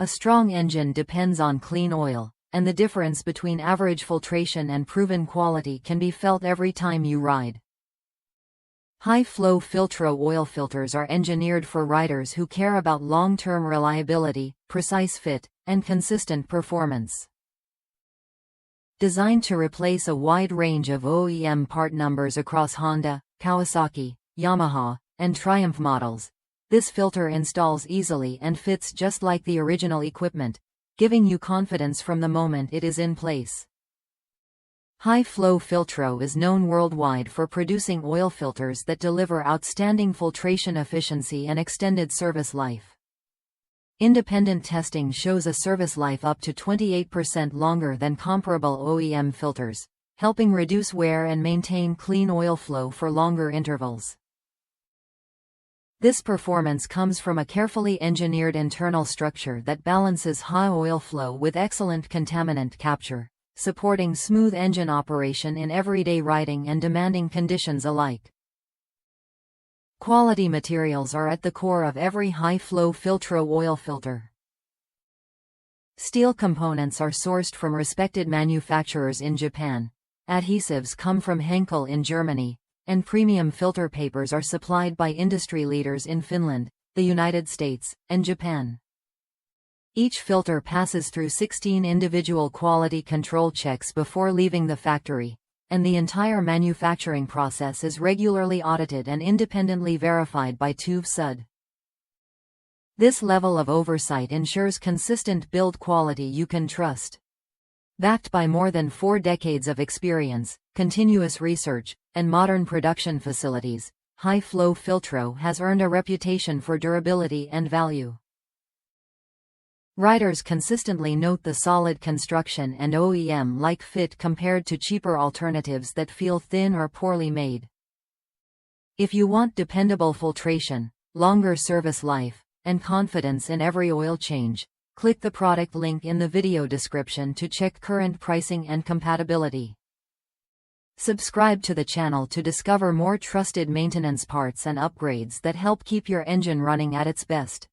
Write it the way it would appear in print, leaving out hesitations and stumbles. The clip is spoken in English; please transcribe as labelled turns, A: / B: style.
A: A strong engine depends on clean oil, and the difference between average filtration and proven quality can be felt every time you ride. HiFloFiltro oil filters are engineered for riders who care about long-term reliability, precise fit, and consistent performance. Designed to replace a wide range of OEM part numbers across Honda, Kawasaki, Yamaha, and Triumph models, this filter installs easily and fits just like the original equipment, giving you confidence from the moment it is in place. HiFloFiltro is known worldwide for producing oil filters that deliver outstanding filtration efficiency and extended service life. Independent testing shows a service life up to 28% longer than comparable OEM filters, helping reduce wear and maintain clean oil flow for longer intervals. This performance comes from a carefully engineered internal structure that balances high oil flow with excellent contaminant capture, supporting smooth engine operation in everyday riding and demanding conditions alike. Quality materials are at the core of every HiFloFiltro oil filter. Steel components are sourced from respected manufacturers in Japan, adhesives come from Henkel in Germany, and premium filter papers are supplied by industry leaders in Finland, the United States, and Japan. Each filter passes through 16 individual quality control checks before leaving the factory, and the entire manufacturing process is regularly audited and independently verified by TÜV SÜD. This level of oversight ensures consistent build quality you can trust. Backed by more than 4 decades of experience, continuous research, and modern production facilities, HiFloFiltro has earned a reputation for durability and value. Riders consistently note the solid construction and OEM-like fit compared to cheaper alternatives that feel thin or poorly made. If you want dependable filtration, longer service life, and confidence in every oil change, click the product link in the video description to check current pricing and compatibility. Subscribe to the channel to discover more trusted maintenance parts and upgrades that help keep your engine running at its best.